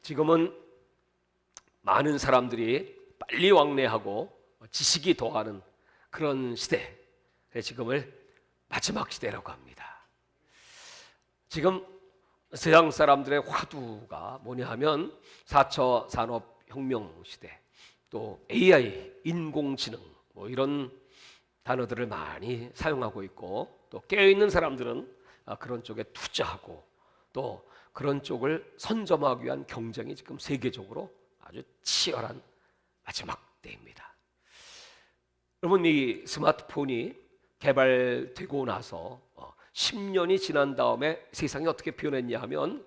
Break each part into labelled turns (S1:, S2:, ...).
S1: 지금은 많은 사람들이 빨리 왕래하고 지식이 더하는 그런 시대, 지금을 마지막 시대라고 합니다. 지금 서양 사람들의 화두가 뭐냐 하면 4차 산업혁명 시대, 또 AI, 인공지능 이런 단어들을 많이 사용하고 있고, 또 깨어있는 사람들은 그런 쪽에 투자하고 또 그런 쪽을 선점하기 위한 경쟁이 지금 세계적으로 아주 치열한 마지막 때입니다. 여러분, 이 스마트폰이 개발되고 나서 10년이 지난 다음에 세상이 어떻게 변했냐 하면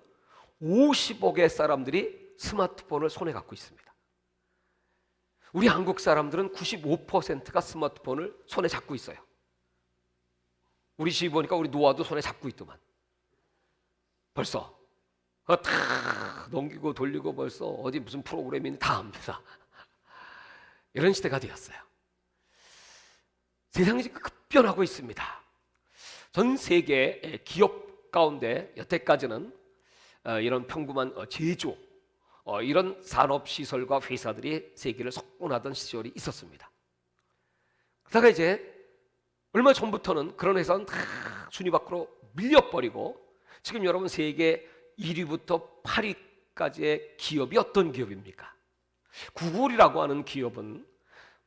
S1: 50억의 사람들이 스마트폰을 손에 갖고 있습니다. 우리 한국 사람들은 95%가 스마트폰을 손에 잡고 있어요. 우리 집에 보니까 우리 노아도 손에 잡고 있더만. 벌써 다 넘기고 돌리고 벌써 어디 무슨 프로그램인지 다 압니다. 이런 시대가 되었어요. 세상이 지금 급변하고 있습니다. 전 세계 기업 가운데 여태까지는 이런 평범한 제조, 이런 산업시설과 회사들이 세계를 석권하던 시절이 있었습니다. 그러다가 이제 얼마 전부터는 그런 회사는 다 순위 밖으로 밀려버리고, 지금 여러분 세계 1위부터 8위까지의 기업이 어떤 기업입니까? 구글이라고 하는 기업은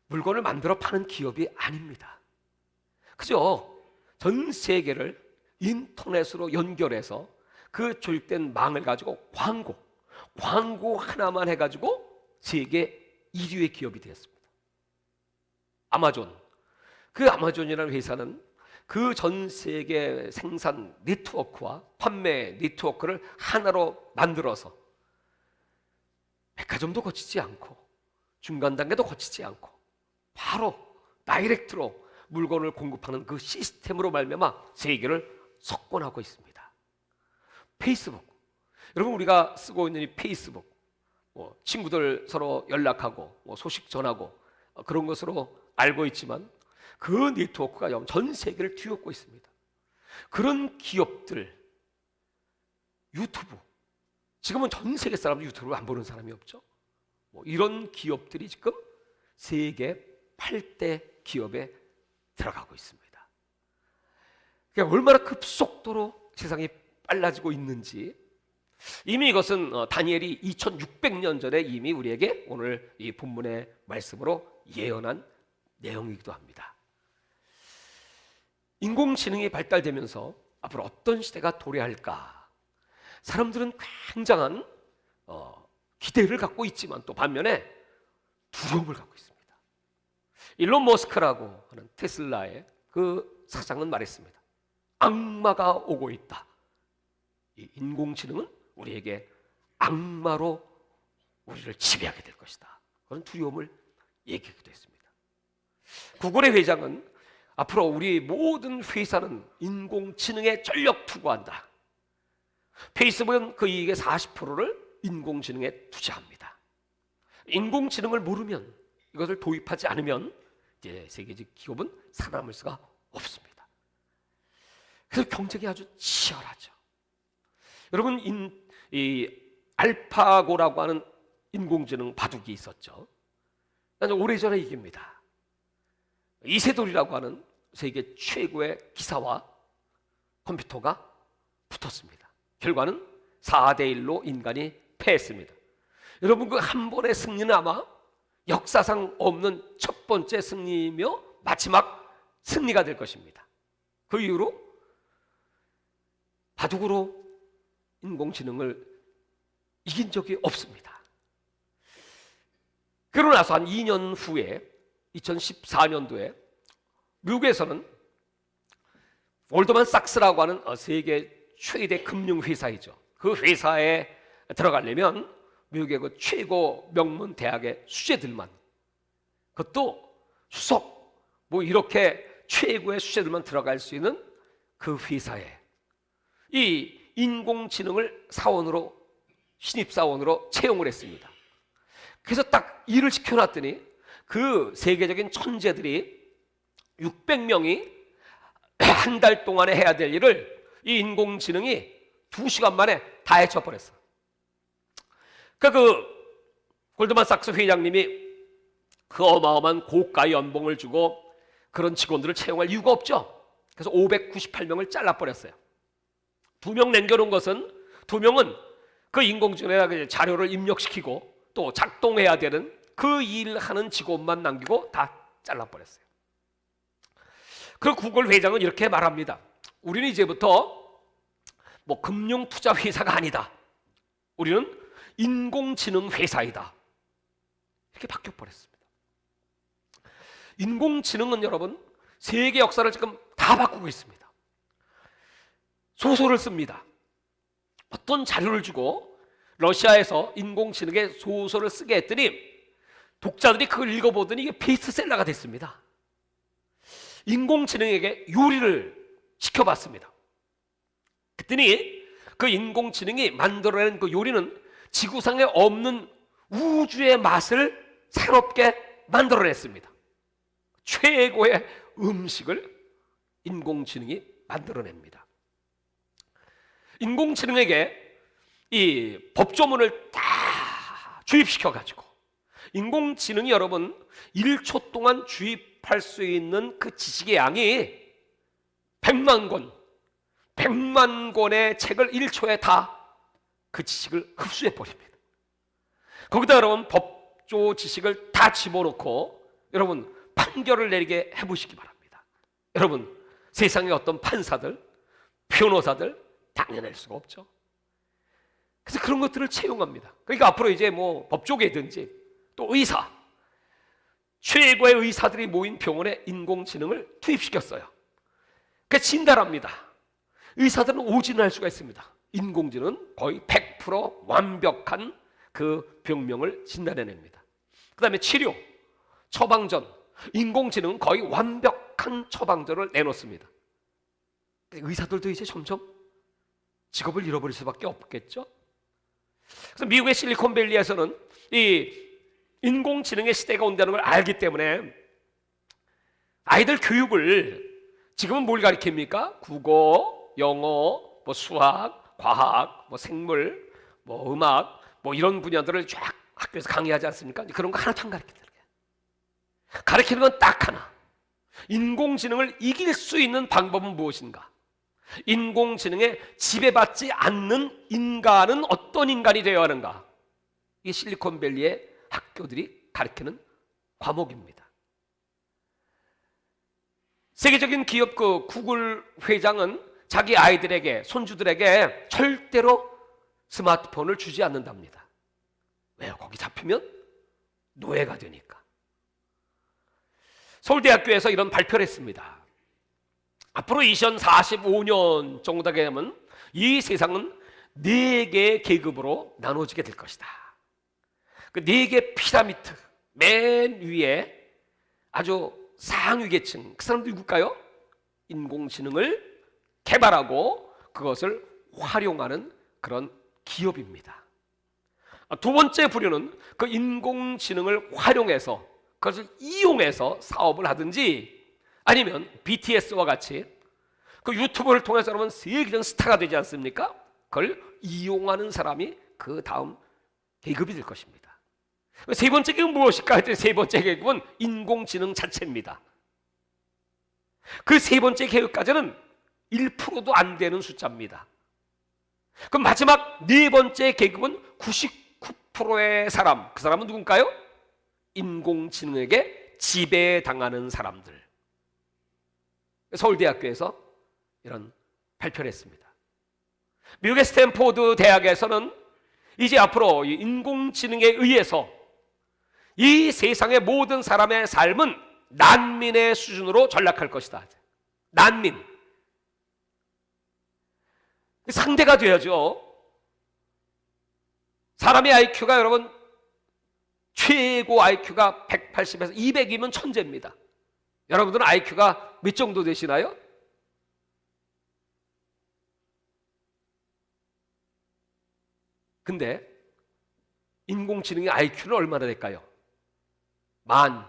S1: 물건을 만들어 파는 기업이 아닙니다. 그죠? 전 세계를 인터넷으로 연결해서 그 조직된 망을 가지고 광고 하나만 해가지고 세계 1위의 기업이 되었습니다. 아마존, 그 아마존이라는 회사는 그 전 세계 생산 네트워크와 판매 네트워크를 하나로 만들어서 백화점도 거치지 않고 중간 단계도 거치지 않고 바로 다이렉트로 물건을 공급하는 그 시스템으로 말미암아 세계를 석권하고 있습니다. 페이스북, 여러분 우리가 쓰고 있는 이 페이스북, 친구들 서로 연락하고 소식 전하고 그런 것으로 알고 있지만 그 네트워크가 전 세계를 뒤엎고 있습니다. 그런 기업들, 유튜브, 지금은 전 세계 사람들 유튜브를 안 보는 사람이 없죠. 이런 기업들이 지금 세계 8대 기업에 들어가고 있습니다. 그러니까 얼마나 급속도로 세상이 빨라지고 있는지, 이미 이것은 다니엘이 2600년 전에 이미 우리에게 오늘 이 본문의 말씀으로 예언한 내용이기도 합니다. 인공지능이 발달되면서 앞으로 어떤 시대가 도래할까? 사람들은 굉장한 기대를 갖고 있지만 또 반면에 두려움을 갖고 있습니다. 일론 머스크라고 하는 테슬라의 그 사장은 말했습니다. 악마가 오고 있다. 이 인공지능은 우리에게 악마로 우리를 지배하게 될 것이다. 그런 두려움을 얘기하기도 했습니다. 구글의 회장은 앞으로 우리 모든 회사는 인공지능에 전력 투구한다. 페이스북은 그 이익의 40%를 인공지능에 투자합니다. 인공지능을 모르면, 이것을 도입하지 않으면 이제 세계적 기업은 살아남을 수가 없습니다. 그래서 경쟁이 아주 치열하죠. 여러분, 이 알파고라고 하는 인공지능 바둑이 있었죠. 오래전에 이깁니다. 이세돌이라고 하는 세계 최고의 기사와 컴퓨터가 붙었습니다. 결과는 4대1로 인간이 패했습니다. 여러분, 그 한 번의 승리는 아마 역사상 없는 첫 번째 승리이며 마지막 승리가 될 것입니다. 그 이후로 바둑으로 인공지능을 이긴 적이 없습니다. 그러고 나서 한 2년 후에 2014년도에 미국에서는 골드만삭스라고 하는 세계 최대 금융회사이죠. 그 회사에 들어가려면 미국의 그 최고 명문 대학의 수재들만, 그것도 수석 이렇게 최고의 수재들만 들어갈 수 있는 그 회사에 이 인공지능을 신입사원으로 채용을 했습니다. 그래서 딱 일을 시켜놨더니 그 세계적인 천재들이 600명이 한 달 동안에 해야 될 일을 이 인공지능이 2시간 만에 다 해쳐버렸어. 그 골드만삭스 회장님이 그 어마어마한 고가 연봉을 주고 그런 직원들을 채용할 이유가 없죠. 그래서 598명을 잘라버렸어요. 2명 남겨놓은 것은 2명은 그 인공지능에 자료를 입력시키고 또 작동해야 되는 그 일하는 직원만 남기고 다 잘라버렸어요. 그리고 구글 회장은 이렇게 말합니다. 우리는 이제부터 뭐 금융투자 회사가 아니다. 우리는 인공지능 회사이다. 이렇게 바뀌어버렸습니다. 인공지능은 여러분 세계 역사를 지금 다 바꾸고 있습니다. 소설을 씁니다. 어떤 자료를 주고 러시아에서 인공지능에 소설을 쓰게 했더니 독자들이 그걸 읽어보더니 이게 베스트셀러가 됐습니다. 인공지능에게 요리를 시켜봤습니다. 그랬더니 그 인공지능이 만들어낸 그 요리는 지구상에 없는 우주의 맛을 새롭게 만들어냈습니다. 최고의 음식을 인공지능이 만들어냅니다. 인공지능에게 이 법조문을 다 주입시켜가지고 인공지능이 여러분 1초 동안 주입할 수 있는 그 지식의 양이 100만 권의 책을 1초에 다 그 지식을 흡수해버립니다. 거기다 여러분 법조 지식을 다 집어넣고 여러분 판결을 내리게 해보시기 바랍니다. 여러분 세상의 어떤 판사들, 변호사들 당해낼 수가 없죠. 그래서 그런 것들을 채용합니다. 그러니까 앞으로 이제 뭐 법조계든지 또 의사, 최고의 의사들이 모인 병원에 인공지능을 투입시켰어요. 그래서 진단합니다. 의사들은 오진할 수가 있습니다. 인공지능은 거의 100% 완벽한 그 병명을 진단해냅니다. 그 다음에 치료, 처방전, 인공지능은 거의 완벽한 처방전을 내놓습니다. 의사들도 이제 점점 직업을 잃어버릴 수밖에 없겠죠. 그래서 미국의 실리콘밸리에서는 이 인공지능의 시대가 온다는 걸 알기 때문에 아이들 교육을 지금은 뭘 가르칩니까? 국어, 영어, 뭐 수학, 과학, 뭐 생물, 뭐 음악, 뭐 이런 분야들을 쫙 학교에서 강의하지 않습니까? 그런 거 하나도 안 가르치더라고요. 가르치는 건 딱 하나. 인공지능을 이길 수 있는 방법은 무엇인가? 인공지능에 지배받지 않는 인간은 어떤 인간이 되어야 하는가? 이게 실리콘밸리의 학교들이 가르치는 과목입니다. 세계적인 기업 그 구글 회장은 자기 아이들에게, 손주들에게 절대로 스마트폰을 주지 않는답니다. 왜요? 거기 잡히면 노예가 되니까. 서울대학교에서 이런 발표를 했습니다. 앞으로 2045년 정도 되면 이 세상은 4개의 계급으로 나눠지게 될 것이다. 그 4개 피라미드 맨 위에 아주 상위 계층, 그 사람들 누굴까요? 인공지능을 개발하고 그것을 활용하는 그런 기업입니다. 두 번째 부류는 그 인공지능을 활용해서 그것을 이용해서 사업을 하든지 아니면 BTS와 같이 그 유튜브를 통해서 여러분 세계적 스타가 되지 않습니까? 그걸 이용하는 사람이 그 다음 계급이 될 것입니다. 세 번째 계급은 무엇일까? 세 번째 계급은 인공지능 자체입니다. 그 세 번째 계급까지는 1%도 안 되는 숫자입니다. 그럼 마지막 네 번째 계급은 99%의 사람, 그 사람은 누군가요? 인공지능에게 지배당하는 사람들. 서울대학교에서 이런 발표를 했습니다. 미국의 스탠포드 대학에서는 이제 앞으로 인공지능에 의해서 이 세상의 모든 사람의 삶은 난민의 수준으로 전락할 것이다. 난민. 상대가 돼야죠. 사람의 IQ가 여러분 최고 IQ가 180에서 200이면 천재입니다. 여러분들은 IQ가 몇 정도 되시나요? 근데 인공지능의 IQ는 얼마나 될까요? 10,000.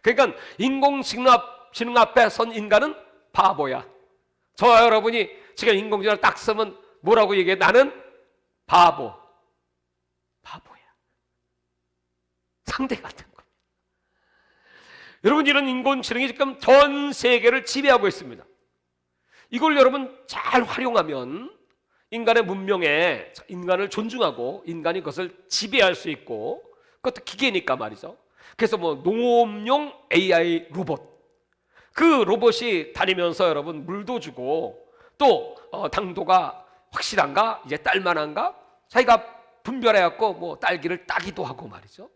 S1: 그러니까 인공지능 앞에 선 인간은 바보야. 저와 여러분이 지금 인공지능을 딱 쓰면 뭐라고 얘기해? 나는 바보야. 상대가 안 되는 겁니다. 여러분, 이런 인공지능이 지금 전 세계를 지배하고 있습니다. 이걸 여러분 잘 활용하면 인간의 문명에 인간을 존중하고 인간이 그것을 지배할 수 있고, 그것도 기계니까 말이죠. 그래서 뭐 농업용 AI 로봇, 그 로봇이 다니면서 여러분 물도 주고, 또 당도가 확실한가, 이제 딸만한가 자기가 분별해갖고 뭐 딸기를 따기도 하고 말이죠.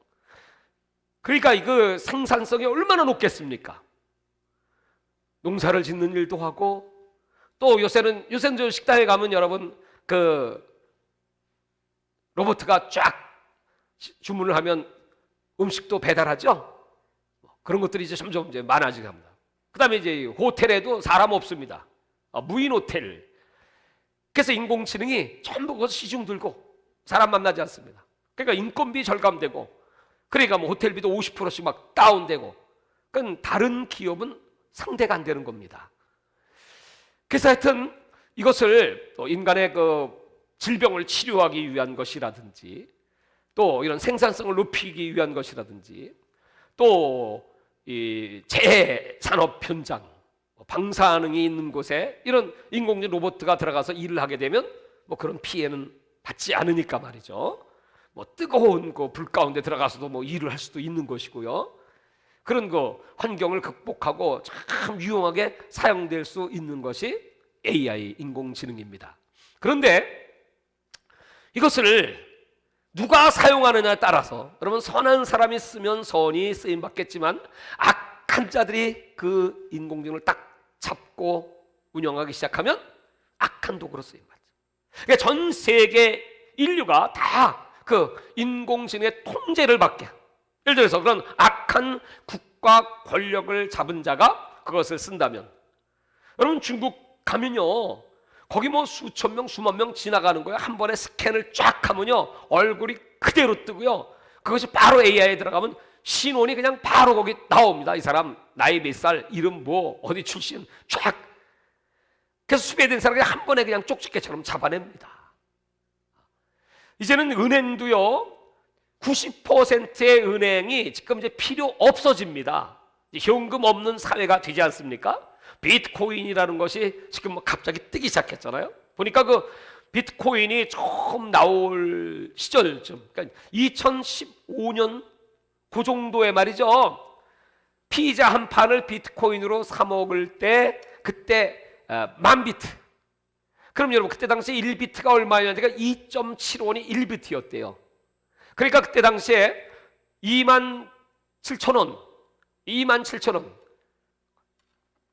S1: 그러니까 이거 생산성이 얼마나 높겠습니까? 농사를 짓는 일도 하고, 또 요새는 저 식당에 가면 여러분 그 로봇가 쫙 주문을 하면 음식도 배달하죠. 그런 것들이 이제 점점 이제 많아지게 합니다. 그다음에 이제 호텔에도 사람 없습니다. 무인 호텔. 그래서 인공지능이 전부 그 시중 들고 사람 만나지 않습니다. 그러니까 인건비 절감되고, 그러니까 뭐 호텔비도 50%씩 막 다운되고, 그러니까 다른 기업은 상대가 안 되는 겁니다. 그래서 하여튼 이것을 또 인간의 그 질병을 치료하기 위한 것이라든지, 또 이런 생산성을 높이기 위한 것이라든지, 또 이 재산업 현장, 방사능이 있는 곳에 이런 인공지능 로봇가 들어가서 일을 하게 되면 뭐 그런 피해는 받지 않으니까 말이죠. 뭐 뜨거운 그 불 가운데 들어가서도 뭐 일을 할 수도 있는 것이고요. 그런 그 환경을 극복하고 참 유용하게 사용될 수 있는 것이 AI 인공지능입니다. 그런데 이것을 누가 사용하느냐에 따라서, 여러분 선한 사람이 쓰면 선이 쓰임 받겠지만 악한 자들이 그 인공지능을 딱 잡고 운영하기 시작하면 악한 도구로 쓰임 받죠. 그러니까 전 세계 인류가 다 그 인공지능의 통제를 받게, 예를 들어서 그런 악한 국가 권력을 잡은 자가 그것을 쓴다면, 여러분 중국 가면요, 거기 뭐 수천 명 수만 명 지나가는 거예요. 한 번에 스캔을 쫙 하면요 얼굴이 그대로 뜨고요, 그것이 바로 AI에 들어가면 신원이 그냥 바로 거기 나옵니다. 이 사람 나이 몇 살, 이름 뭐, 어디 출신 쫙. 그래서 수배된 사람이 한 번에 그냥 쪽집게처럼 잡아냅니다. 이제는 은행도요 90%의 은행이 지금 이제 필요 없어집니다. 현금 없는 사회가 되지 않습니까? 비트코인이라는 것이 지금 뭐 갑자기 뜨기 시작했잖아요. 보니까 그 비트코인이 처음 나올 시절쯤, 그러니까 2015년 그 정도에 말이죠, 피자 한 판을 비트코인으로 사 먹을 때 그때 10,000비트. 그럼 여러분 그때 당시에 1비트가 얼마였냐니까 2.75원이 1비트였대요. 그러니까 그때 당시에 27,000원, 27,000원.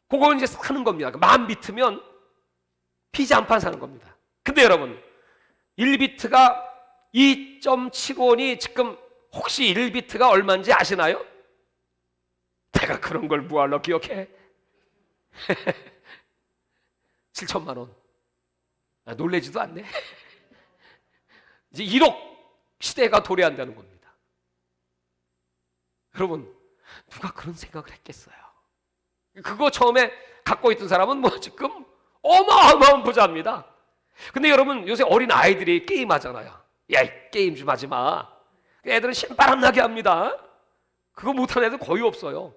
S1: 그거 이제 사는 겁니다. 10,000비트면 피자 한 판 사는 겁니다. 근데 여러분 1비트가 2.75원이 지금 혹시 1비트가 얼마인지 아시나요? 내가 그런 걸 뭐하러 기억해? 7천만 원. 놀래지도 않네. 이제 1억 시대가 도래한다는 겁니다. 여러분 누가 그런 생각을 했겠어요? 그거 처음에 갖고 있던 사람은 뭐 지금 어마어마한 부자입니다. 근데 여러분 요새 어린 아이들이 게임 하잖아요. 야, 게임 좀 하지 마. 애들은 신바람 나게 합니다. 그거 못하는 애들 거의 없어요.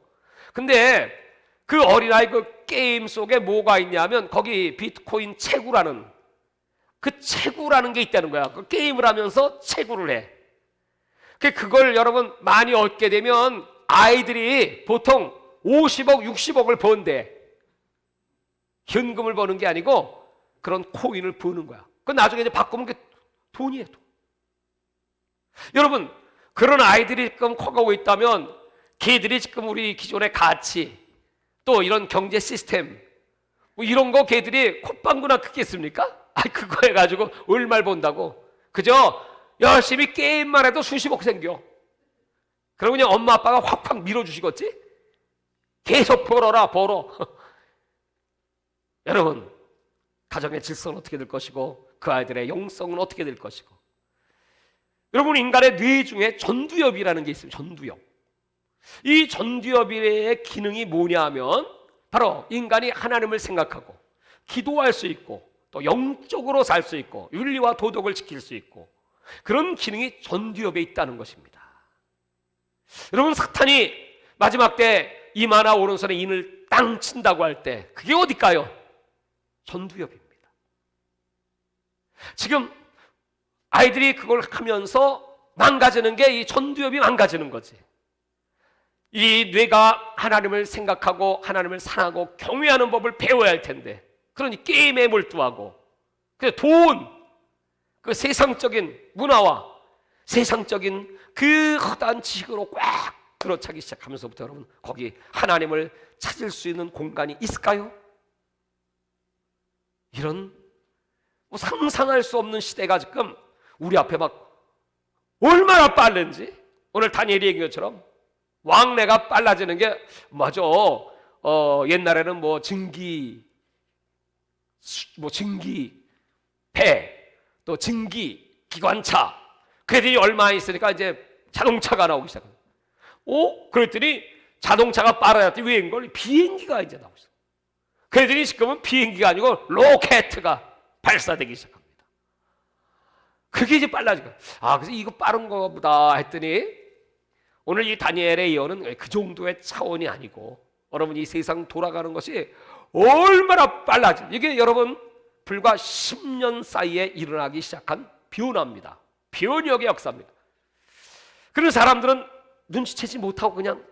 S1: 근데 그 어린아이 그 게임 속에 뭐가 있냐면 거기 비트코인 채굴하는 그 채굴하는 게 있다는 거야. 그 게임을 하면서 채굴을 해. 그걸 여러분 많이 얻게 되면 아이들이 보통 50억, 60억을 번대. 현금을 버는 게 아니고 그런 코인을 버는 거야. 그 나중에 이제 바꾸면 그게 돈이에요, 돈. 여러분 그런 아이들이 지금 커가고 있다면 걔들이 지금 우리 기존의 가치, 또 이런 경제 시스템 뭐 이런 거 걔들이 콧방구나 크겠습니까? 그거 해가지고 얼마를 본다고. 그저 열심히 게임만 해도 수십억 생겨. 그러고 그냥 엄마 아빠가 확확 밀어주시겠지? 계속 벌어라 벌어. 여러분 가정의 질서는 어떻게 될 것이고 그 아이들의 영성은 어떻게 될 것이고. 여러분 인간의 뇌 중에 전두엽이라는 게 있습니다. 전두엽. 이 전두엽의 기능이 뭐냐 하면 바로 인간이 하나님을 생각하고 기도할 수 있고 또 영적으로 살 수 있고 윤리와 도덕을 지킬 수 있고 그런 기능이 전두엽에 있다는 것입니다. 여러분, 사탄이 마지막 때 이마나 오른손에 인을 땅 친다고 할 때 그게 어딜까요? 전두엽입니다. 지금 아이들이 그걸 하면서 망가지는 게 이 전두엽이 망가지는 거지. 이 뇌가 하나님을 생각하고 하나님을 사랑하고 경외하는 법을 배워야 할 텐데, 그러니 게임에 몰두하고 돈, 그 세상적인 문화와 세상적인 그 허다한 지식으로 꽉 들어차기 시작하면서부터 여러분, 거기 하나님을 찾을 수 있는 공간이 있을까요? 이런 상상할 수 없는 시대가 지금 우리 앞에 막 얼마나 빠른지, 오늘 다니엘이 얘기한 것처럼 왕래가 빨라지는 게 맞아. 옛날에는 뭐 증기 배, 또 증기 기관차, 그랬더니 얼마 있으니까 이제 자동차가 나오기 시작합니다. 그랬더니 자동차가 빨라졌더니 웬걸 비행기가 이제 나오고 있어. 그랬더니 지금은 비행기가 아니고 로켓가 발사되기 시작합니다. 그게 이제 빨라지고, 그래서 이거 빠른 거보다 했더니 오늘 이 다니엘의 예언은 그 정도의 차원이 아니고, 여러분, 이 세상 돌아가는 것이 얼마나 빨라지, 이게 여러분 불과 10년 사이에 일어나기 시작한 변화입니다. 변혁의 역사입니다. 그런 사람들은 눈치채지 못하고 그냥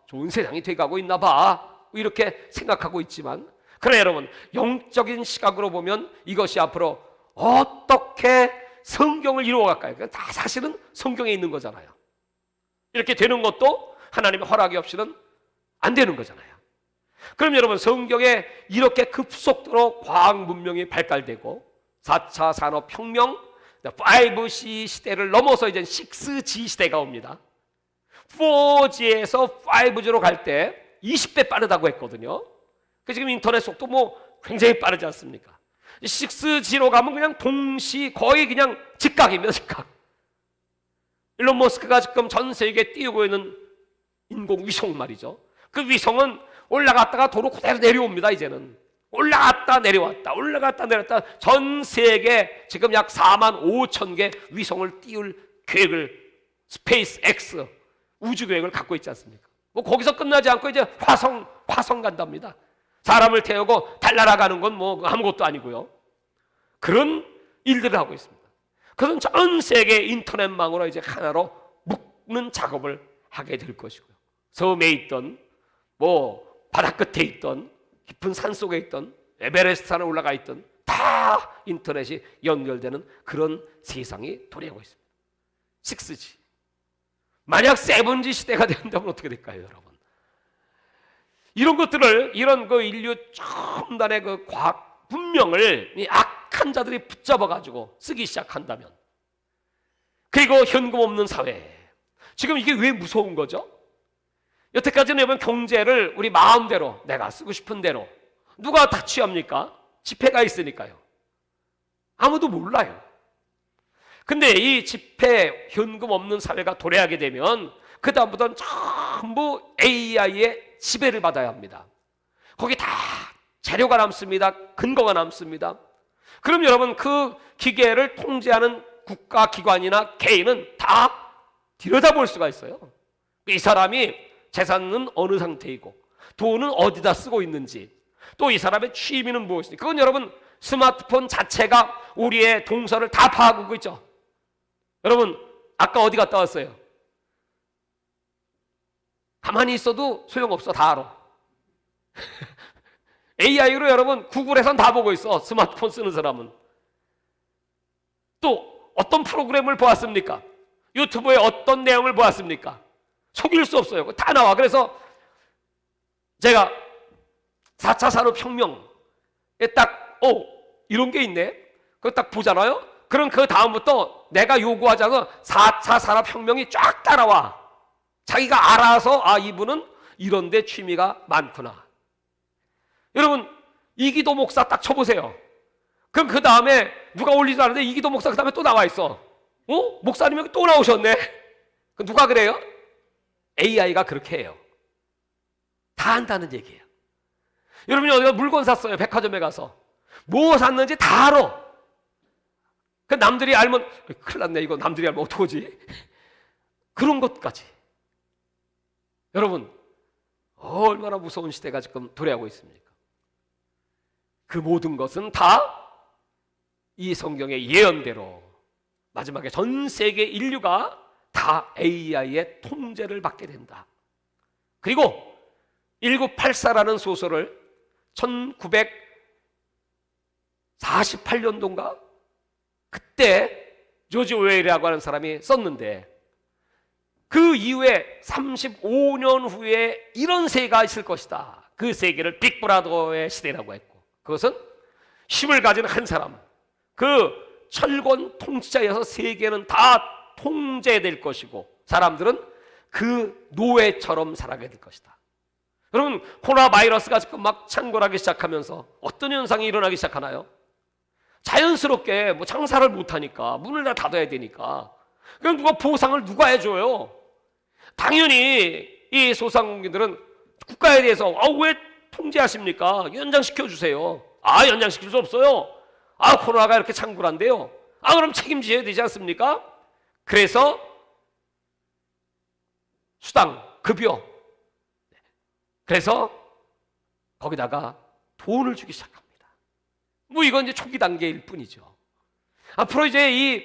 S1: 좋은 세상이 돼가고 있나 봐, 이렇게 생각하고 있지만, 그러나 여러분, 영적인 시각으로 보면 이것이 앞으로 어떻게 성경을 이루어갈까요? 다 사실은 성경에 있는 거잖아요. 이렇게 되는 것도 하나님의 허락이 없이는 안 되는 거잖아요. 그럼 여러분, 성경에 이렇게 급속도로 과학 문명이 발달되고 4차 산업혁명, 5C 시대를 넘어서 이제 6G 시대가 옵니다. 4G에서 5G로 갈 때 20배 빠르다고 했거든요. 지금 인터넷 속도 굉장히 빠르지 않습니까? 6G로 가면 그냥 동시, 거의 그냥 직각입니다, 직각. 일론 머스크가 지금 전 세계에 띄우고 있는 인공위성 말이죠. 그 위성은 올라갔다가 도로 그대로 내려옵니다. 이제는 올라갔다 내려왔다, 올라갔다 내려왔다, 전 세계 지금 약 4만 5천 개 위성을 띄울 계획을, 스페이스 X 우주 계획을 갖고 있지 않습니까? 거기서 끝나지 않고 이제 화성 간답니다. 사람을 태우고 달나라가는 건 아무것도 아니고요. 그런 일들을 하고 있습니다. 그것은 전 세계 인터넷망으로 이제 하나로 묶는 작업을 하게 될 것이고요. 섬에 있던 바다 끝에 있던 깊은 산 속에 있던 에베레스트 산에 올라가 있던 다 인터넷이 연결되는 그런 세상이 도래하고 있습니다. 6G. 만약 7G 시대가 된다면 어떻게 될까요, 여러분? 이런 것들을, 이런 그 인류 첨단의 그 과학 문명을 이 악한 자들이 붙잡아가지고 쓰기 시작한다면, 그리고 현금 없는 사회, 지금 이게 왜 무서운 거죠? 여태까지는 여러분, 경제를 우리 마음대로 내가 쓰고 싶은 대로, 누가 다 취합니까? 지폐가 있으니까요. 아무도 몰라요. 근데 이 지폐, 현금 없는 사회가 도래하게 되면 그 다음부터는 전부 AI의 지배를 받아야 합니다. 거기 다 재료가 남습니다. 근거가 남습니다. 그럼 여러분, 그 기계를 통제하는 국가기관이나 개인은 다 들여다볼 수가 있어요. 이 사람이 재산은 어느 상태이고 돈은 어디다 쓰고 있는지, 또 이 사람의 취미는 무엇인지, 그건 여러분 스마트폰 자체가 우리의 동선을 다 파악하고 있죠. 여러분, 아까 어디 갔다 왔어요? 가만히 있어도 소용없어, 다 알아. AI로 여러분 구글에선 다 보고 있어, 스마트폰 쓰는 사람은. 또 어떤 프로그램을 보았습니까? 유튜브에 어떤 내용을 보았습니까? 속일 수 없어요. 다 나와. 그래서 제가 4차 산업혁명에 딱 이런 게 있네, 그거 딱 보잖아요. 그럼 그 다음부터 내가 요구하자고 4차 산업혁명이 쫙 따라와. 자기가 알아서 이분은 이런 데 취미가 많구나. 여러분, 이기도 목사 딱 쳐보세요. 그럼 그 다음에 누가 올리지도 않는데 이기도 목사 그 다음에 또 나와 있어. 목사님 여기 또 나오셨네. 누가 그래요? AI가 그렇게 해요. 다 한다는 얘기예요. 여러분이 어디가 물건 샀어요, 백화점에 가서. 뭐 샀는지 다 알아. 그 남들이 알면 큰일 났네, 이거 남들이 알면 어떡하지? 그런 것까지. 여러분, 얼마나 무서운 시대가 지금 도래하고 있습니까? 그 모든 것은 다 이 성경의 예언대로 마지막에 전 세계 인류가 다 AI의 통제를 받게 된다. 그리고 1984라는 소설을 1948년도인가? 그때 조지 오웰이라고 하는 사람이 썼는데, 그 이후에 35년 후에 이런 세계가 있을 것이다. 그 세계를 빅브라더의 시대라고 했고, 그것은 힘을 가진 한 사람, 그 철권 통치자여서 세계는 다 통제될 것이고 사람들은 그 노예처럼 살아가게 될 것이다. 여러분, 코로나 바이러스가 지금 막 창궐하기 시작하면서 어떤 현상이 일어나기 시작하나요? 자연스럽게 뭐 장사를 못하니까 문을 다 닫아야 되니까 그럼 누가 보상을 누가 해줘요? 당연히 이 소상공인들은 국가에 대해서 왜 통제하십니까? 연장시켜주세요. 연장시킬 수 없어요. 코로나가 이렇게 창궐한데요. 그럼 책임져야 되지 않습니까? 그래서 수당, 급여, 그래서 거기다가 돈을 주기 시작합니다. 뭐 이건 이제 초기 단계일 뿐이죠. 앞으로 이제 이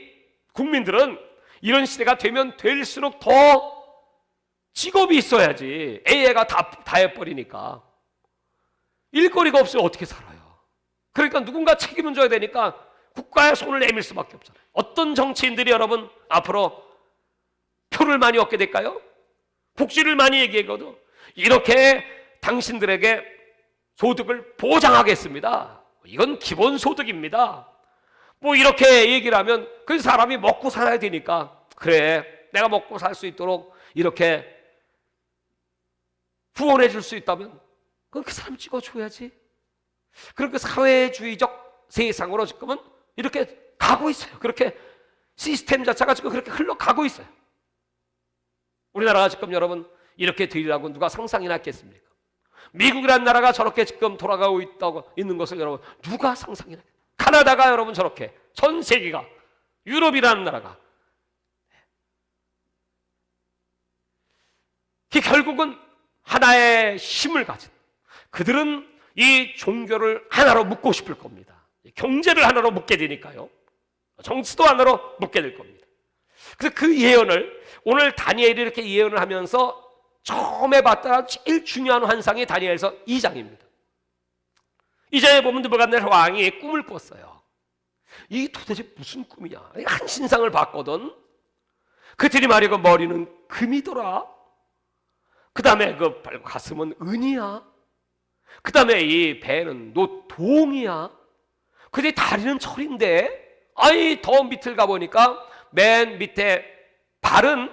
S1: 국민들은 이런 시대가 되면 될수록 더 직업이 있어야지. AI가 다 해버리니까 일거리가 없으면 어떻게 살아요? 그러니까 누군가 책임을 져야 되니까 국가의 손을 내밀 수밖에 없잖아요. 어떤 정치인들이 여러분 앞으로 표를 많이 얻게 될까요? 복지를 많이 얘기하거든. 이렇게 당신들에게 소득을 보장하겠습니다. 이건 기본소득입니다. 뭐 이렇게 얘기를 하면 그 사람이 먹고 살아야 되니까, 그래 내가 먹고 살 수 있도록 이렇게 후원해 줄 수 있다면 그건 그 사람 찍어줘야지. 그렇게 사회주의적 세상으로 지금은 이렇게 가고 있어요. 그렇게 시스템 자체가 지금 그렇게 흘러가고 있어요. 우리나라가 지금 여러분 이렇게 되리라고 누가 상상이나 했겠습니까? 미국이라는 나라가 저렇게 지금 돌아가고 있는 것을 여러분 누가 상상이나 했겠습니까? 카나다가 여러분 저렇게, 전 세계가, 유럽이라는 나라가, 결국은 하나의 힘을 가진, 그들은 이 종교를 하나로 묶고 싶을 겁니다. 경제를 하나로 묶게 되니까요. 정치도 하나로 묶게 될 겁니다. 그래서 그 예언을 오늘 다니엘이 이렇게 예언을 하면서 처음에 봤던 제일 중요한 환상이 다니엘서 2장입니다. 2장에 보면 느부갓네살 왕이 꿈을 꿨어요. 이게 도대체 무슨 꿈이냐? 한 신상을 봤거든. 그들이 말이고 머리는 금이더라. 그 다음에 그 가슴은 은이야. 그 다음에 이 배는 동이야. 근데 다리는 철인데, 더 밑을 가보니까 맨 밑에 발은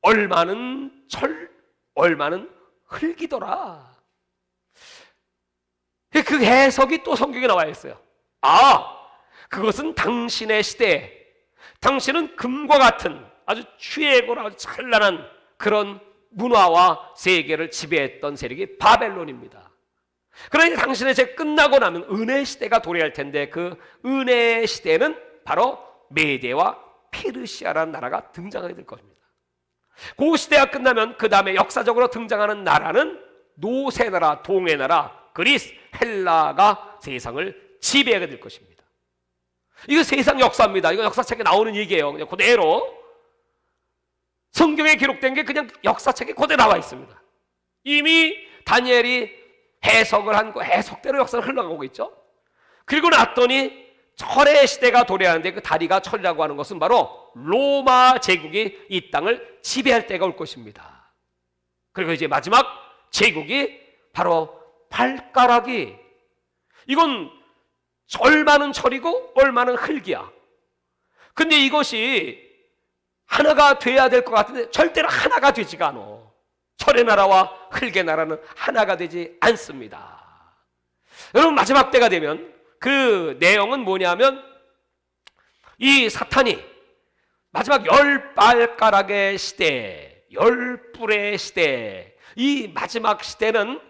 S1: 얼마는 철, 얼마는 흙이더라. 그 해석이 또 성경에 나와 있어요. 그것은 당신의 시대에, 당신은 금과 같은 아주 최고로 아주 찬란한 그런 문화와 세계를 지배했던 세력이 바벨론입니다. 그러니 당신의 제 끝나고 나면 은혜 시대가 도래할 텐데, 그 은혜 시대는 바로 메데와 페르시아라는 나라가 등장하게 될 것입니다. 그 시대가 끝나면 그 다음에 역사적으로 등장하는 나라는 노세나라, 동해나라, 그리스, 헬라가 세상을 지배하게 될 것입니다. 이거 세상 역사입니다. 이거 역사책에 나오는 얘기예요. 그냥 그대로 성경에 기록된 게 그냥 역사책에 그대로 나와 있습니다. 이미 다니엘이 해석을 한 거 해석대로 역사를 흘러가고 있죠. 그리고 났더니 철의 시대가 도래하는데, 그 다리가 철이라고 하는 것은 바로 로마 제국이 이 땅을 지배할 때가 올 것입니다. 그리고 이제 마지막 제국이 바로 발가락이, 이건 얼마는 철이고 얼마는 흙이야. 근데 이것이 하나가 돼야 될 것 같은데 절대로 하나가 되지가 않아. 철의 나라와 흙의 나라는 하나가 되지 않습니다. 여러분, 마지막 때가 되면 그 내용은 뭐냐면, 이 사탄이 마지막 10발가락의 시대, 10뿔의 시대, 이 마지막 시대는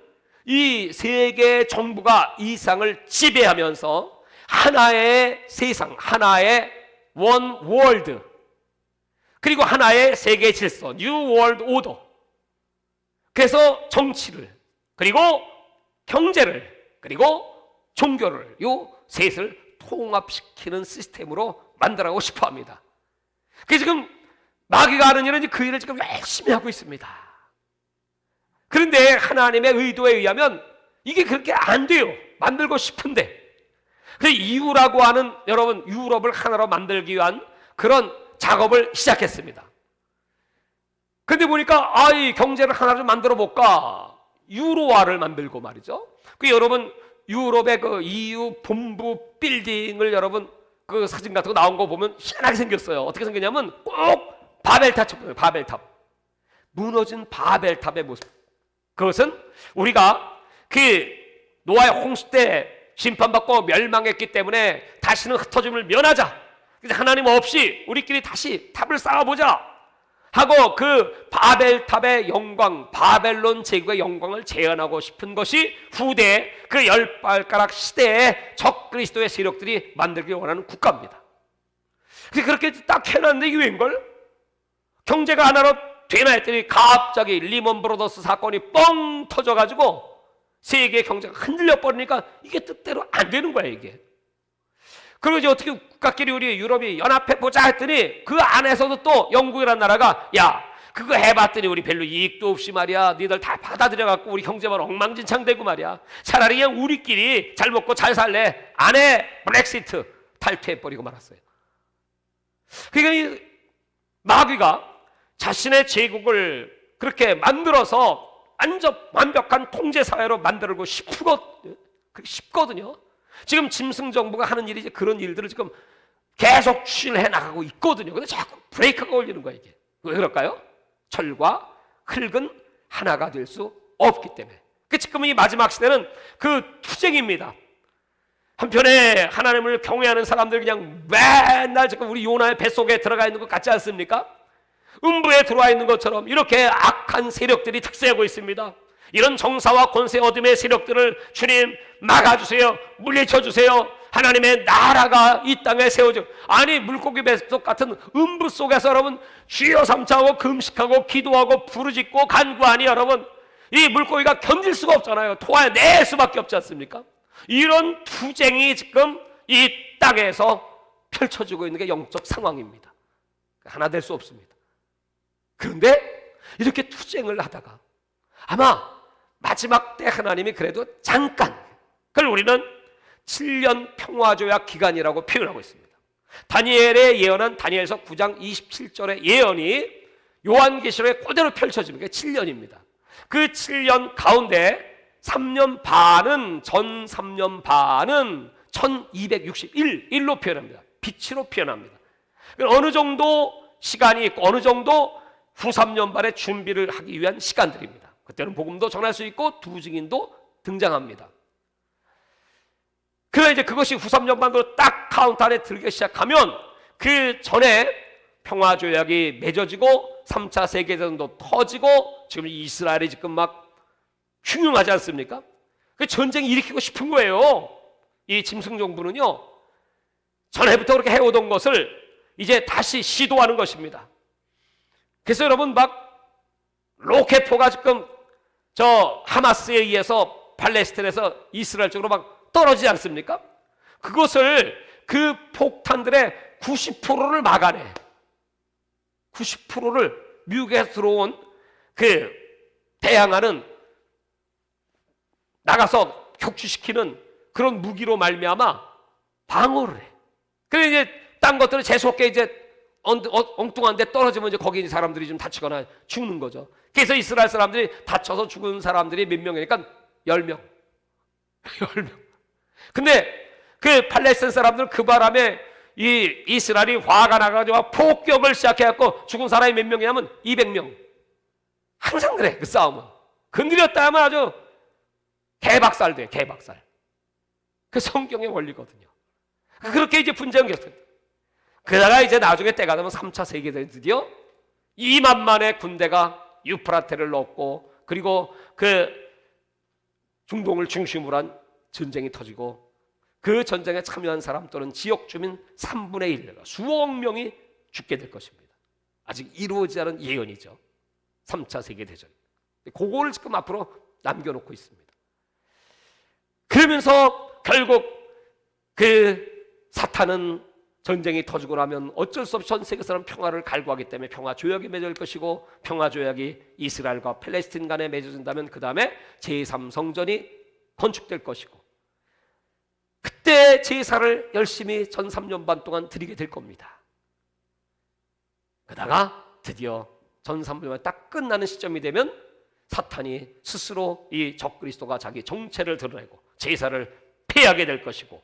S1: 이 세계 정부가 이 세상을 지배하면서 하나의 세상, 하나의 원 월드, 그리고 하나의 세계 질서, 뉴 월드 오더. 그래서 정치를, 그리고 경제를, 그리고 종교를, 요 셋을 통합시키는 시스템으로 만들어가고 싶어 합니다. 그래서 지금 마귀가 하는 일은 그 일을 지금 열심히 하고 있습니다. 그런데 하나님의 의도에 의하면 이게 그렇게 안 돼요. 만들고 싶은데. 그래서 EU라고 하는, 여러분, 유럽을 하나로 만들기 위한 그런 작업을 시작했습니다. 근데 보니까 이 경제를 하나로 만들어 볼까? 유로화를 만들고 말이죠. 그 여러분 유럽의 그 EU 본부 빌딩을 여러분 그 사진 같은 거 나온 거 보면 희한하게 생겼어요. 어떻게 생겼냐면 꼭 바벨탑처럼, 바벨탑. 무너진 바벨탑의 모습. 그것은 우리가 그 노아의 홍수 때 심판받고 멸망했기 때문에 다시는 흩어짐을 면하자. 하나님 없이 우리끼리 다시 탑을 쌓아보자 하고 그 바벨탑의 영광, 바벨론 제국의 영광을 재현하고 싶은 것이 후대 그 열발가락 시대의 적그리스도의 세력들이 만들기 원하는 국가입니다. 그렇게 딱 해놨는데 이게 웬걸? 경제가 하나로 되나 했더니 갑자기 리먼 브로더스 사건이 뻥 터져가지고 세계 경제가 흔들려 버리니까 이게 뜻대로 안 되는 거야 이게. 그리고 이제 어떻게 국가끼리 우리 유럽이 연합해 보자 했더니 그 안에서도 또 영국이라는 나라가 야 그거 해봤더니 우리 별로 이익도 없이 말이야 니들 다 받아들여갖고 우리 경제만 엉망진창되고 말이야 차라리 그냥 우리끼리 잘 먹고 잘 살래 안 해 브렉시트 탈퇴해버리고 말았어요. 그러니까 이 마귀가 자신의 제국을 그렇게 만들어서 완벽한 통제사회로 만들고 싶거든요. 지금 짐승 정부가 하는 일이 이제 그런 일들을 지금 계속 추진해 나가고 있거든요. 근데 자꾸 브레이크가 걸리는 거야 이게. 왜 그럴까요? 철과 흙은 하나가 될 수 없기 때문에. 지금 이 마지막 시대는 그 투쟁입니다. 한편에 하나님을 경외하는 사람들 그냥 맨날 지금 우리 요나의 뱃속에 들어가 있는 것 같지 않습니까? 음부에 들어와 있는 것처럼 이렇게 악한 세력들이 특세하고 있습니다. 이런 정사와 권세 어둠의 세력들을 주님 막아주세요. 물리쳐주세요. 하나님의 나라가 이 땅에 세워져. 아니 물고기 뱃속 같은 음부 속에서 여러분 주여 삼차하고 금식하고 기도하고 부르짖고 간구하니 여러분 이 물고기가 견딜 수가 없잖아요. 토해낼 수밖에 없지 않습니까? 이런 투쟁이 지금 이 땅에서 펼쳐지고 있는 게 영적 상황입니다. 하나 될 수 없습니다. 그런데 이렇게 투쟁을 하다가 아마 마지막 때 하나님이 그래도 잠깐, 그걸 우리는 7년 평화조약 기간이라고 표현하고 있습니다. 다니엘의 예언한 다니엘서 9장 27절의 예언이 요한계시록에 그대로 펼쳐집니다. 7년입니다. 그 7년 가운데 3년 반은 전 3년 반은 1261일로 표현합니다. 빛으로 표현합니다. 어느 정도 시간이 있고 어느 정도 후 3년 반의 준비를 하기 위한 시간들입니다. 그때는 복음도 전할 수 있고 두 증인도 등장합니다. 그러나 이제 그것이 후 3년 반으로 딱 카운트 안에 들기 시작하면 그 전에 평화조약이 맺어지고 3차 세계대전도 터지고 지금 이스라엘이 지금 막 흉흉하지 않습니까? 그 전쟁 일으키고 싶은 거예요. 이 짐승 정부는요 전에부터 그렇게 해오던 것을 이제 다시 시도하는 것입니다. 그래서 여러분 막 로켓포가 지금 저 하마스에 의해서 팔레스타인에서 이스라엘 쪽으로 막 떨어지지 않습니까? 그것을 그 폭탄들의 90%를 막아내. 90%를 미국에서 들어온 그 대항하는 나가서 격추시키는 그런 무기로 말미암아 방어를 해. 그래서 이제 딴 것들은 재수없게 이제 엉뚱한 데 떨어지면 이제 거기 있는 사람들이 좀 다치거나 죽는 거죠. 그래서 이스라엘 사람들이 다쳐서 죽은 사람들이 몇 명이니까 10명. 10명. 근데 그 팔레스타인 사람들은 그 바람에 이 이스라엘이 화가 나가지고 폭격을 시작해갖고 죽은 사람이 몇 명이냐면 200명. 항상 그래, 그 싸움은. 건드렸다 하면 아주 개박살 돼, 개박살. 그 성경의 원리거든요. 그렇게 이제 분쟁을 겪습니다. 그러다가 이제 나중에 때가 되면 3차 세계대전이 드디어 2만만의 군대가 유프라테를 넘고 그리고 그 중동을 중심으로 한 전쟁이 터지고 그 전쟁에 참여한 사람 또는 지역 주민 3분의 1, 수억 명이 죽게 될 것입니다. 아직 이루어지지 않은 예언이죠. 3차 세계대전. 그거를 지금 앞으로 남겨놓고 있습니다. 그러면서 결국 그 사탄은 전쟁이 터지고 나면 어쩔 수 없이 전 세계 사람 평화를 갈구하기 때문에 평화 조약이 맺을 것이고, 평화 조약이 이스라엘과 팔레스틴 간에 맺어진다면 그 다음에 제3성전이 건축될 것이고, 그때 제사를 열심히 전 3년 반 동안 드리게 될 겁니다. 그러다가 드디어 전 3년 반 딱 끝나는 시점이 되면 사탄이 스스로 이 적그리스도가 자기 정체를 드러내고 제사를 폐하게 될 것이고,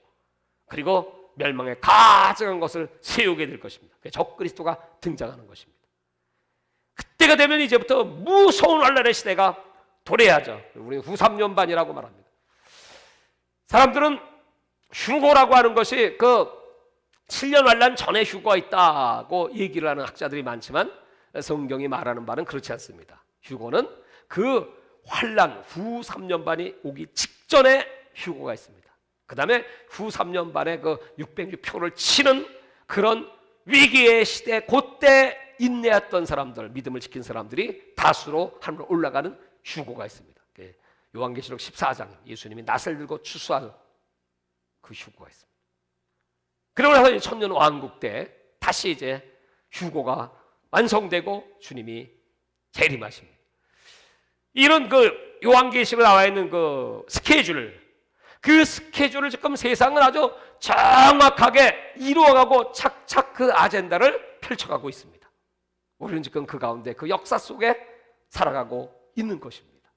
S1: 그리고 멸망의 가증한 것을 세우게 될 것입니다. 적그리스도가 등장하는 것입니다. 그때가 되면 이제부터 무서운 환란의 시대가 도래하죠. 우리는 후 3년 반이라고 말합니다. 사람들은 휴거라고 하는 것이 그 7년 환란 전에 휴거가 있다고 얘기를 하는 학자들이 많지만 성경이 말하는 바는 그렇지 않습니다. 휴거는 그 환란 후 3년 반이 오기 직전에 휴거가 있습니다. 그 다음에 후 3년 반에 그 606표를 치는 그런 위기의 시대, 그때 인내했던 사람들, 믿음을 지킨 사람들이 다수로 하늘로 올라가는 휴거가 있습니다. 요한계시록 14장, 예수님이 낫을 들고 추수할 그 휴거가 있습니다. 그러고 나서 천년 왕국 때 다시 이제 휴거가 완성되고 주님이 재림하십니다. 이런 그 요한계시록에 나와 있는 그 스케줄을 지금 세상은 아주 정확하게 이루어가고 착착 그 아젠다를 펼쳐가고 있습니다. 우리는 지금 그 가운데 그 역사 속에 살아가고 있는 것입니다.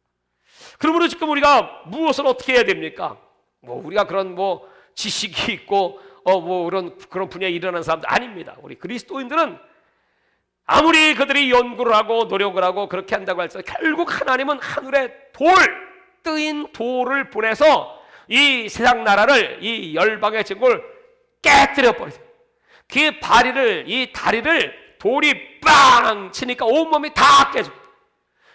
S1: 그러므로 지금 우리가 무엇을 어떻게 해야 됩니까? 우리가 그런 지식이 있고 그런 분야에 일어난 사람들 아닙니다. 우리 그리스도인들은 아무리 그들이 연구를 하고 노력을 하고 그렇게 한다고 할지라도 결국 하나님은 하늘에 뜨인 돌을 보내서 이 세상 나라를, 이 열방의 제국을 깨뜨려 버리세요. 그 다리를 돌이 빵 치니까 온몸이 다 깨집니다.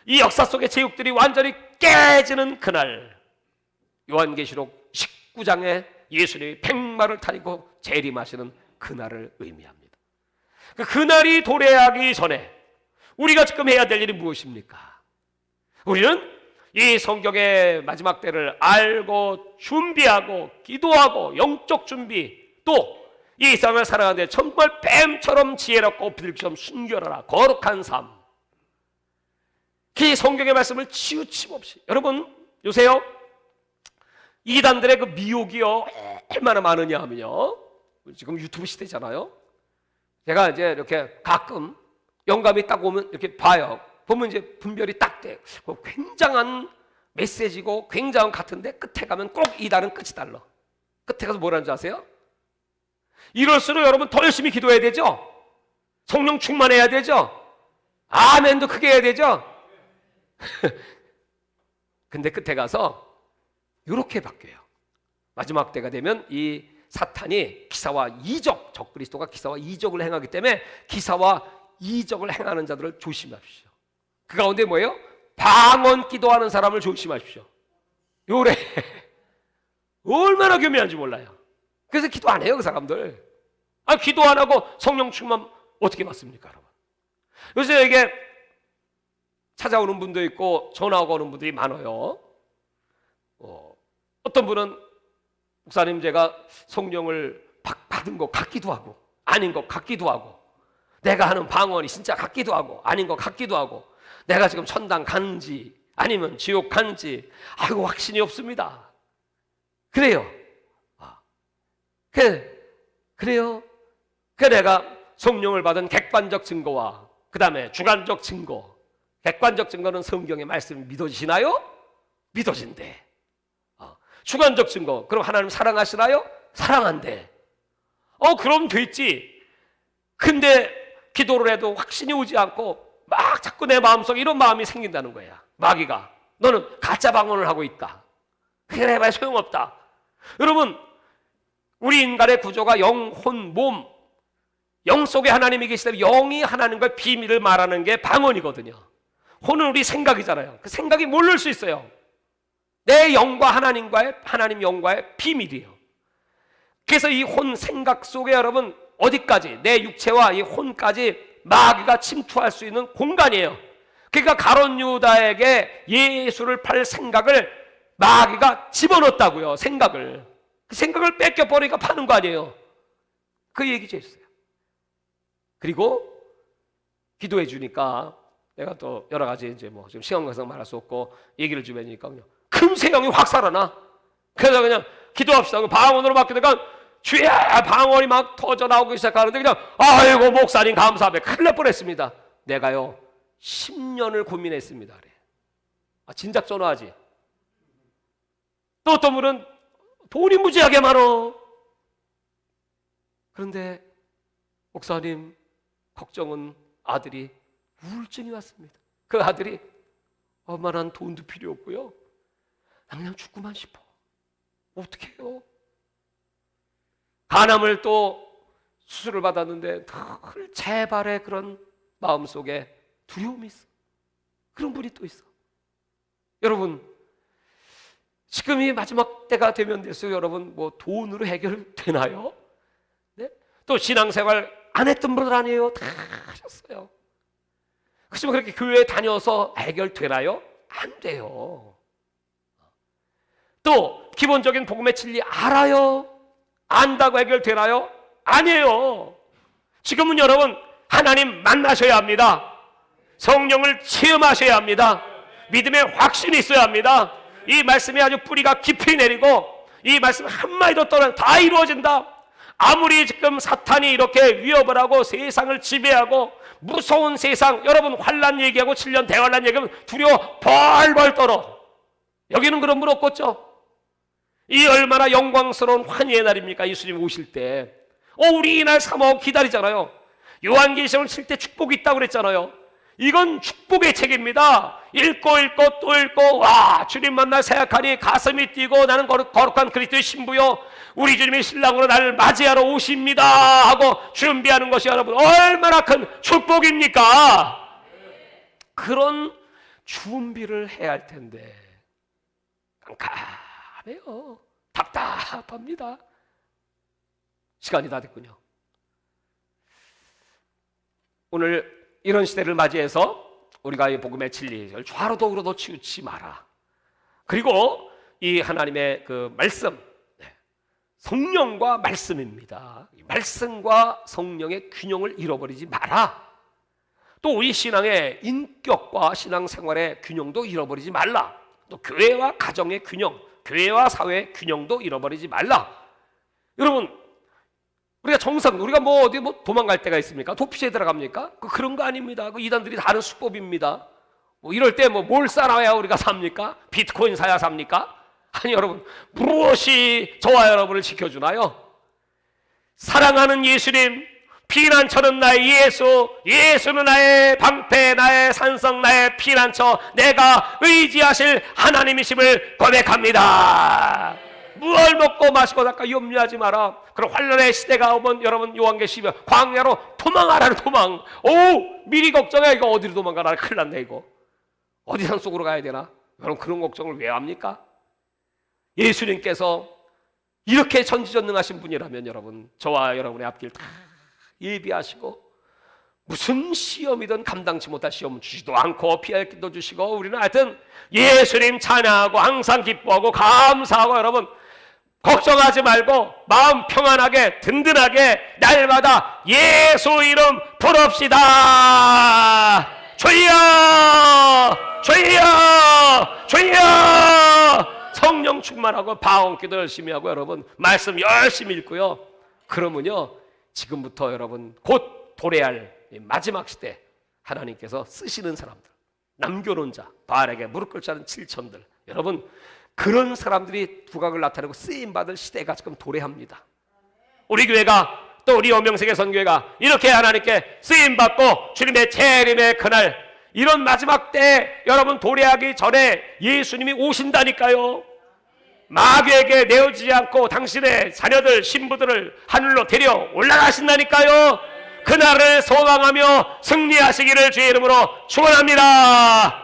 S1: 이 역사 속의 제국들이 완전히 깨지는 그날, 요한계시록 19장에 예수님이 백마를 타고 재림하시는 그날을 의미합니다. 그날이 도래하기 전에 우리가 지금 해야 될 일이 무엇입니까? 우리는 이 성경의 마지막 때를 알고 준비하고 기도하고 영적 준비, 또 이 세상을 살아가는데 정말 뱀처럼 지혜롭고 비둘기처럼 순결하라 거룩한 삶, 그 성경의 말씀을 치우침 없이, 여러분 요새요 이단들의 그 미혹이요 얼마나 많으냐 하면요, 지금 유튜브 시대잖아요. 제가 이제 이렇게 가끔 영감이 딱 오면 이렇게 봐요. 보면 이제 분별이 딱 돼. 굉장한 메시지고 굉장한 같은데 끝에 가면 꼭 이단은 끝이 달라. 끝에 가서 뭐라는 줄 아세요? 이럴수록 여러분 더 열심히 기도해야 되죠. 성령 충만해야 되죠. 아멘도 크게 해야 되죠. 근데 끝에 가서 이렇게 바뀌어요. 마지막 때가 되면 이 사탄이 기사와 이적, 적그리스도가 기사와 이적을 행하기 때문에 기사와 이적을 행하는 자들을 조심하십시오. 그 가운데 뭐예요? 방언 기도하는 사람을 조심하십시오. 요래 얼마나 교묘한지 몰라요. 그래서 기도 안 해요, 그 사람들. 기도 안 하고 성령 충만 어떻게 받습니까, 여러분? 요새 이게 찾아오는 분도 있고 전화가 오는 분들이 많아요. 어떤 분은 목사님, 제가 성령을 받은 것 같기도 하고 아닌 것 같기도 하고, 내가 하는 방언이 진짜 같기도 하고 아닌 것 같기도 하고, 내가 지금 천당 가는지 아니면 지옥 가는지 확신이 없습니다. 그래요. 그래요. 내가 성령을 받은 객관적 증거와 그 다음에 주관적 증거, 객관적 증거는 성경의 말씀이 믿어지시나요? 믿어진대. 주관적 증거, 그럼 하나님 사랑하시나요? 사랑한대. 그럼 됐지. 근데 기도를 해도 확신이 오지 않고 막 자꾸 내 마음속에 이런 마음이 생긴다는 거야. 마귀가, 너는 가짜 방언을 하고 있다. 그래 봐야 소용없다. 여러분, 우리 인간의 구조가 영, 혼, 몸, 영 속에 하나님이 계시다면 영이 하나님과의 비밀을 말하는 게 방언이거든요. 혼은 우리 생각이잖아요. 그 생각이 모를 수 있어요. 내 영과 하나님 영과의 비밀이에요. 그래서 이 혼 생각 속에 여러분 어디까지, 내 육체와 이 혼까지 마귀가 침투할 수 있는 공간이에요. 그러니까 가룟 유다에게 예수를 팔 생각을 마귀가 집어넣었다고요. 생각을. 그 생각을 뺏겨버리니까 파는 거 아니에요. 그 얘기죠 있어요. 그리고 기도해 주니까 내가 또 여러 가지 이제 뭐 지금 시간 관계상 말할 수 없고 얘기를 좀 해주니까 그냥 금세 영이 확 살아나. 그래서 그냥 기도합시다. 방언으로 맡기니까 주야 방언이 막 터져 나오기 시작하는데 그냥 아이고 목사님 감사합니다. 큰일 날 뻔했습니다. 내가요 10년을 고민했습니다. 그래. 진작 전화하지. 또 어떤 분은 돈이 무지하게 많어. 그런데 목사님 걱정은 아들이 우울증이 왔습니다. 그 아들이 얼마나 돈도 필요 없고요. 그냥 죽고만 싶어. 어떻게 해요? 간암을 또 수술을 받았는데 늘 재발의 그런 마음속에 두려움이 있어. 그런 분이 또 있어. 여러분 지금 이 마지막 때가 되면 될수록 여러분 뭐 돈으로 해결되나요? 네? 또 신앙생활 안 했던 분들 아니에요? 다 하셨어요. 그렇지만 그렇게 교회에 다녀서 해결되나요? 안 돼요. 또 기본적인 복음의 진리 알아요? 안다고 해결되나요? 아니에요. 지금은 여러분 하나님 만나셔야 합니다. 성령을 체험하셔야 합니다. 믿음의 확신이 있어야 합니다. 이 말씀이 아주 뿌리가 깊이 내리고 이 말씀 한마디도 떠나 다 이루어진다. 아무리 지금 사탄이 이렇게 위협을 하고 세상을 지배하고 무서운 세상, 여러분 환난 얘기하고 7년 대환란 얘기하면 두려워 벌벌 떨어. 여기는 그런 분 없겠죠? 이 얼마나 영광스러운 환희의 날입니까? 예수님 오실 때. 우리 이날 사모하고 기다리잖아요. 요한계시록을 칠 때 축복이 있다고 그랬잖아요. 이건 축복의 책입니다. 읽고 또 읽고 와 주님 만나 생각하니 가슴이 뛰고 나는 거룩한 그리스도의 신부요 우리 주님이 신랑으로 나를 맞이하러 오십니다 하고 준비하는 것이 여러분 얼마나 큰 축복입니까? 그런 준비를 해야 할 텐데 깜깜해요. 답답합니다. 시간이 다 됐군요. 오늘 이런 시대를 맞이해서 우리가 이 복음의 진리를 좌로도 우로도 치우치 마라. 그리고 이 하나님의 그 말씀, 성령과 말씀입니다. 말씀과 성령의 균형을 잃어버리지 마라. 또 우리 신앙의 인격과 신앙생활의 균형도 잃어버리지 말라. 또 교회와 가정의 균형, 교회와 사회의 균형도 잃어버리지 말라. 여러분 우리가 정상, 우리가 뭐 어디 뭐 도망갈 때가 있습니까? 도피지에 들어갑니까? 그런 거 아닙니다. 그 이단들이 다 하는 수법입니다. 뭐 이럴 때 뭐 뭘 쌓아야 우리가 삽니까? 비트코인 사야 삽니까? 아니 여러분 무엇이 저와 여러분을 지켜주나요? 사랑하는 예수님, 피난처는 나의 예수, 예수는 나의 방패, 나의 산성, 나의 피난처, 내가 의지하실 하나님이심을 고백합니다. 무얼 먹고 마시고 살까 염려하지 마라. 그럼 환란의 시대가 오면 여러분 요한계시록 광야로 도망하라는 도망. 미리 걱정해. 이거 어디로 도망가라. 큰일 났네 이거. 어디 산속으로 가야 되나? 여러분 그런 걱정을 왜 합니까? 예수님께서 이렇게 전지전능하신 분이라면 여러분 저와 여러분의 앞길 다 예비하시고 무슨 시험이든 감당치 못할 시험 주지도 않고 피할 길도 주시고 우리는 하여튼 예수님 찬양하고 항상 기뻐하고 감사하고 여러분 걱정하지 말고 마음 평안하게 든든하게 날마다 예수 이름 부릅시다. 주여 주여 주여. 성령 충만하고 방언기도 열심히 하고 여러분 말씀 열심히 읽고요. 그러면요 지금부터 여러분 곧 도래할 마지막 시대 하나님께서 쓰시는 사람들, 남겨놓은 자, 바알에게 무릎 꿇지 않은 7천들, 여러분 그런 사람들이 두각을 나타내고 쓰임받을 시대가 지금 도래합니다. 우리 교회가 또 우리 엄명세계 선교회가 이렇게 하나님께 쓰임받고 주님의 재림의 그날 이런 마지막 때 여러분 도래하기 전에 예수님이 오신다니까요. 마귀에게 내어지지 않고 당신의 자녀들 신부들을 하늘로 데려 올라가신다니까요. 그날을 소망하며 승리하시기를 주의 이름으로 축원합니다.